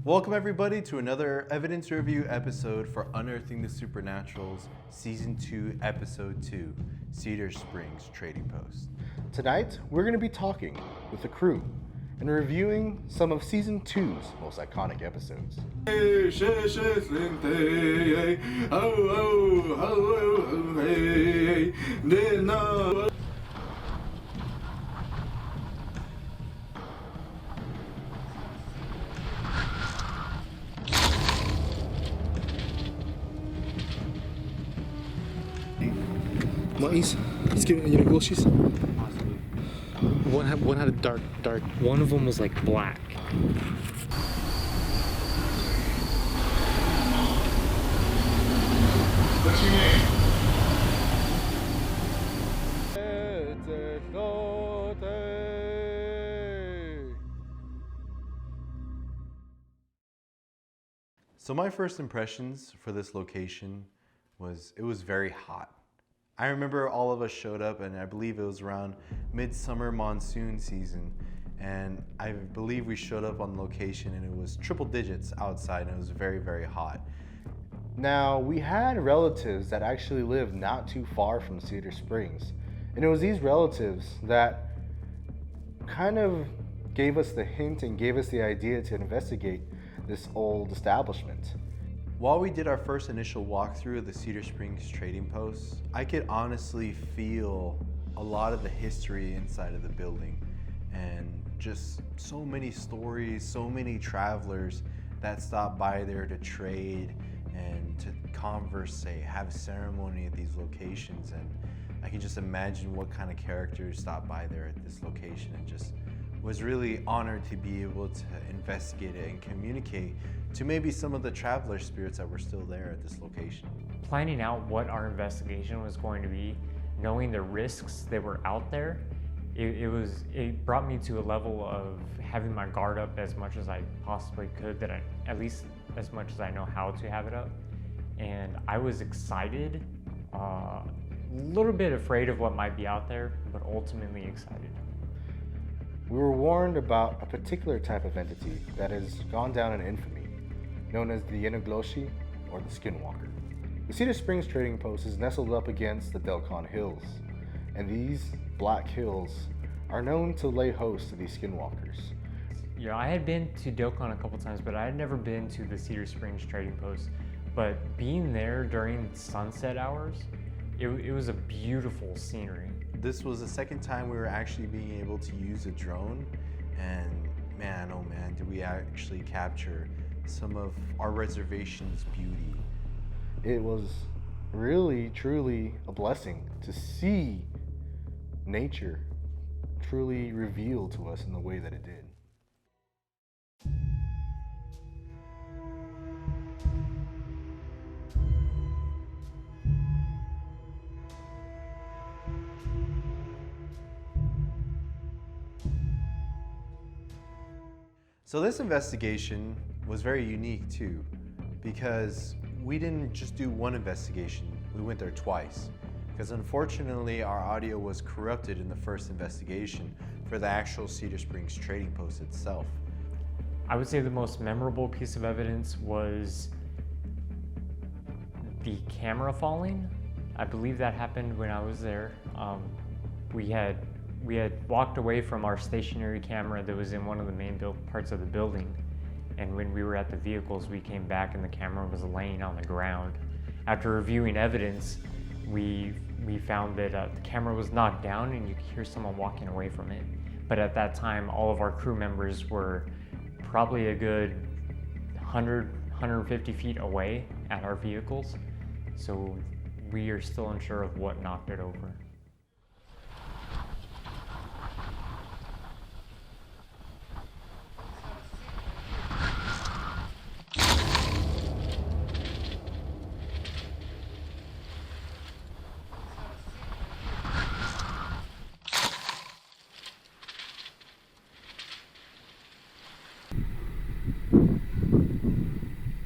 Welcome everybody to another evidence review episode for Unearthing the Supernatural's Season 2, Episode 2, Cedar Springs Trading Post. Tonight, we're going to be talking with the crew and reviewing some of Season 2's most iconic episodes. Mais? You know ghosts? Possibly. One had a dark. One of them was like black. What's your name? So my first impressions for this location was it was very hot. I remember all of us showed up, and I believe it was around midsummer monsoon season, and I believe we showed up on location and it was triple digits outside and it was very, very hot. Now, we had relatives that actually lived not too far from Cedar Springs, and it was these relatives that kind of gave us the hint and gave us the idea to investigate this old establishment. While we did our first initial walkthrough of the Cedar Springs Trading Post, I could honestly feel a lot of the history inside of the building and just so many stories, so many travelers that stopped by there to trade and to conversate, have ceremony at these locations. And I can just imagine what kind of characters stopped by there at this location, and just was really honored to be able to investigate it and communicate to maybe some of the traveler spirits that were still there at this location. Planning out what our investigation was going to be, knowing the risks that were out there, it brought me to a level of having my guard up as much as I possibly could, at least as much as I know how to have it up. And I was excited, a little bit afraid of what might be out there, but ultimately excited. We were warned about a particular type of entity that has gone down in infamy, known as the Yenogloshi or the Skinwalker. The Cedar Springs Trading Post is nestled up against the Dilkon Hills, and these black hills are known to lay host to these Skinwalkers. Yeah, I had been to Dilkon a couple times, but I had never been to the Cedar Springs Trading Post. But being there during sunset hours, it was a beautiful scenery. This was the second time we were actually being able to use a drone, and man, oh man, did we actually capture some of our reservation's beauty. It was really, truly a blessing to see nature truly revealed to us in the way that it did. So this investigation was very unique too, because we didn't just do one investigation, we went there twice. Because unfortunately our audio was corrupted in the first investigation for the actual Cedar Springs Trading Post itself. I would say the most memorable piece of evidence was the camera falling. I believe that happened when I was there. We had walked away from our stationary camera that was in one of the main parts of the building, and when we were at the vehicles, we came back and the camera was laying on the ground. After reviewing evidence, we found that the camera was knocked down and you could hear someone walking away from it. But at that time, all of our crew members were probably a good 150 feet away at our vehicles, so we are still unsure of what knocked it over.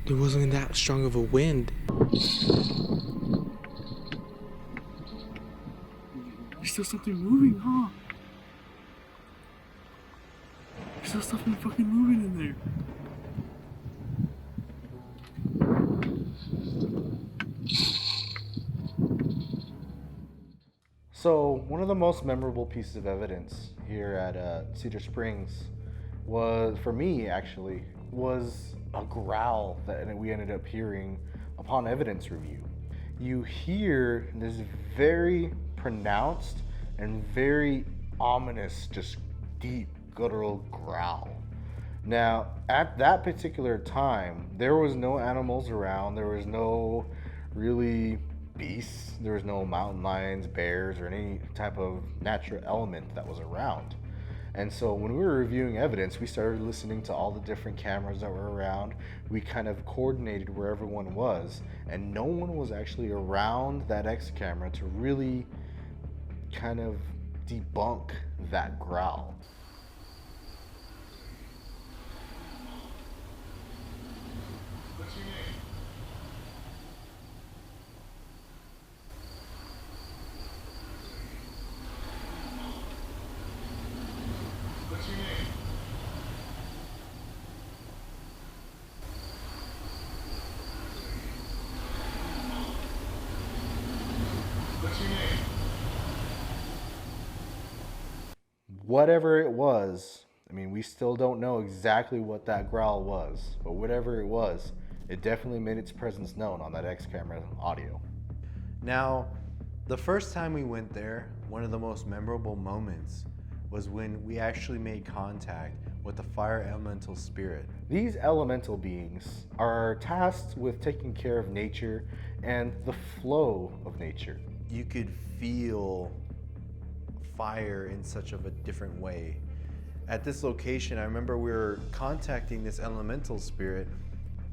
There wasn't that strong of a wind. There's still something moving, huh? There's still something fucking moving in there. So one of the most memorable pieces of evidence here at Cedar Springs was, for me actually, was a growl that we ended up hearing upon evidence review. You hear this very pronounced and very ominous, just deep, guttural growl. Now, at that particular time, there was no animals around, there was no really beasts, there was no mountain lions, bears, or any type of natural element that was around. And so when we were reviewing evidence, we started listening to all the different cameras that were around. We kind of coordinated where everyone was, and no one was actually around that X camera to really kind of debunk that growl. What's your name? What's your name? What's your name? Whatever it was, I mean, we still don't know exactly what that growl was, but whatever it was, it definitely made its presence known on that X camera audio. Now, the first time we went there, one of the most memorable moments was when we actually made contact with the fire elemental spirit. These elemental beings are tasked with taking care of nature and the flow of nature. You could feel fire in such of a different way. At this location, I remember we were contacting this elemental spirit,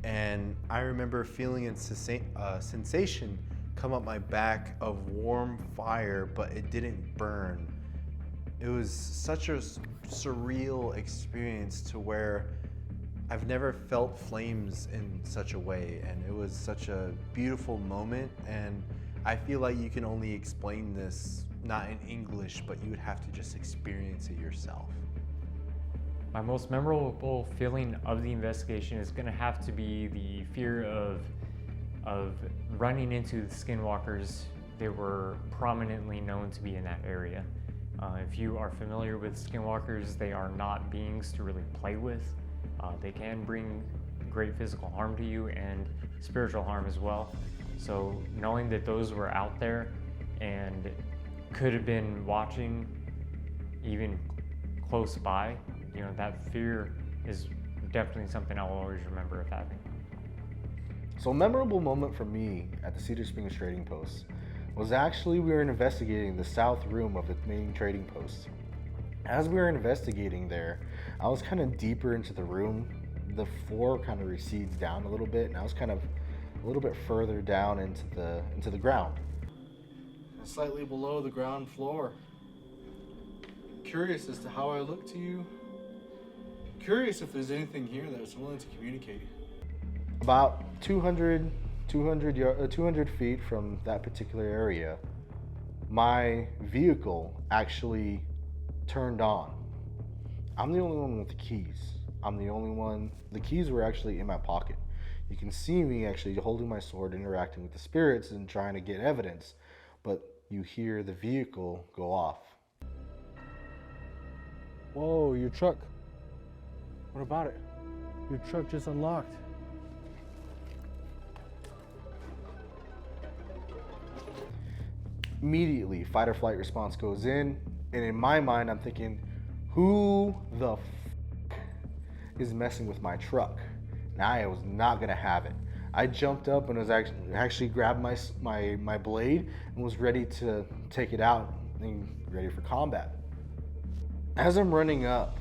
and I remember feeling a sensation come up my back of warm fire, but it didn't burn. It was such a surreal experience to where I've never felt flames in such a way, and it was such a beautiful moment, and I feel like you can only explain this not in English, but you would have to just experience it yourself. My most memorable feeling of the investigation is going to have to be the fear of running into the Skinwalkers. They were prominently known to be in that area. If you are familiar with Skinwalkers, they are not beings to really play with. They can bring great physical harm to you and spiritual harm as well. So knowing that those were out there and could have been watching even close by, you know, that fear is definitely something I'll always remember of having. So a memorable moment for me at the Cedar Springs Trading Post was actually we were investigating the south room of the main trading post. As we were investigating there, I was kind of deeper into the room. The floor kind of recedes down a little bit, and I was kind of a little bit further down into the ground. Slightly below the ground floor. Curious as to how I look to you. Curious if there's anything here that's willing to communicate. About 200 feet from that particular area, my vehicle actually turned on. I'm the only one with the keys. The keys were actually in my pocket. You can see me actually holding my sword, interacting with the spirits and trying to get evidence, but you hear the vehicle go off. Whoa, your truck. What about it? Your truck just unlocked. Immediately, fight or flight response goes in, and in my mind, I'm thinking, who the is messing with my truck? Now I was not gonna have it. I jumped up and was actually grabbed my blade and was ready to take it out and ready for combat. As I'm running up,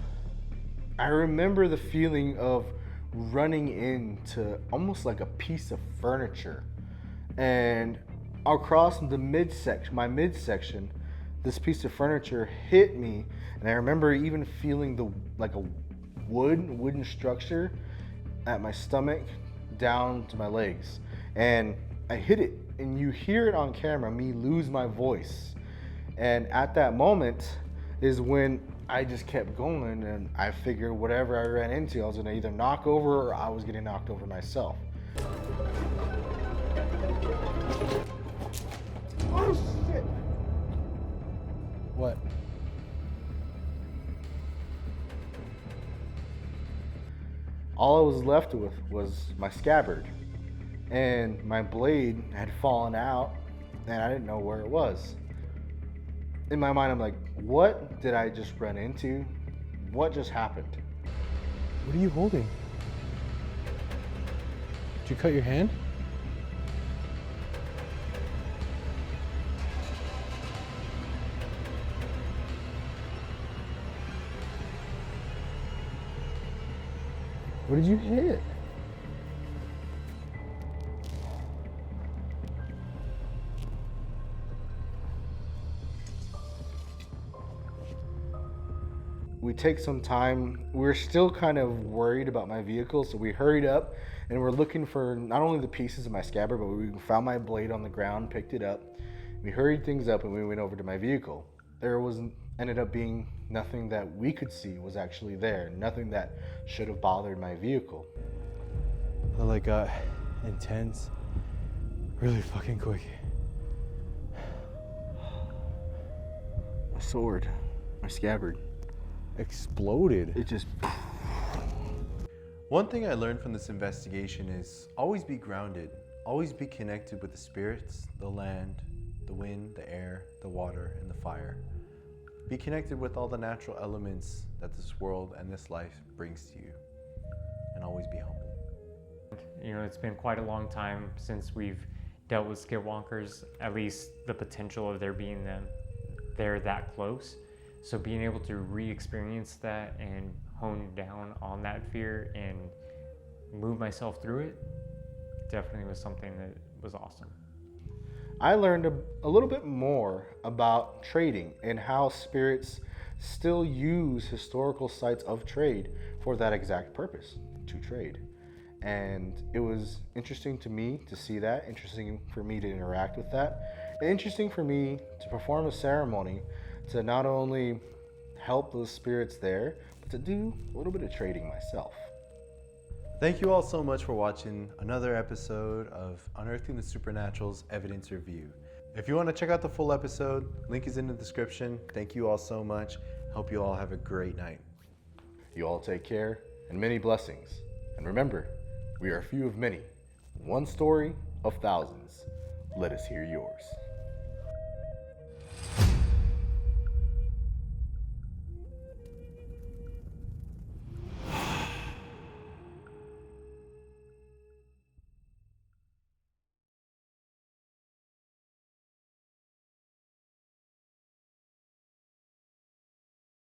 I remember the feeling of running into almost like a piece of furniture, and across the my midsection, this piece of furniture hit me, and I remember even feeling like a wooden structure at my stomach down to my legs, and I hit it, and you hear it on camera, me lose my voice. And at that moment is when I just kept going, and I figured whatever I ran into, I was gonna either knock over or I was getting knocked over myself. Oh shit! All I was left with was my scabbard, and my blade had fallen out, and I didn't know where it was. In my mind, I'm like, what did I just run into? What just happened? What are you holding? Did you cut your hand? What did you hit? We take some time. We're still kind of worried about my vehicle, so we hurried up and we're looking for not only the pieces of my scabbard, but we found my blade on the ground, picked it up. We hurried things up and we went over to my vehicle. There ended up being nothing that we could see was actually there, nothing that should have bothered my vehicle. It like got intense really fucking quick. My sword, my scabbard, Exploded. it just. One thing I learned from this investigation is always be grounded, always be connected with the spirits, the land, the wind, the air, the water, and the fire. Be connected with all the natural elements that this world and this life brings to you, and always be humble. You know, it's been quite a long time since we've dealt with skinwalkers, at least the potential of there being them. They're that close. So being able to re-experience that and hone down on that fear and move myself through it definitely was something that was awesome. I learned a little bit more about trading and how spirits still use historical sites of trade for that exact purpose, to trade. And it was interesting to me to see that, interesting for me to interact with that, and interesting for me to perform a ceremony to not only help those spirits there, but to do a little bit of trading myself. Thank you all so much for watching another episode of Unearthing the Supernatural's Evidence Review. If you want to check out the full episode, link is in the description. Thank you all so much. Hope you all have a great night. You all take care and many blessings. And remember, we are few of many, one story of thousands. Let us hear yours.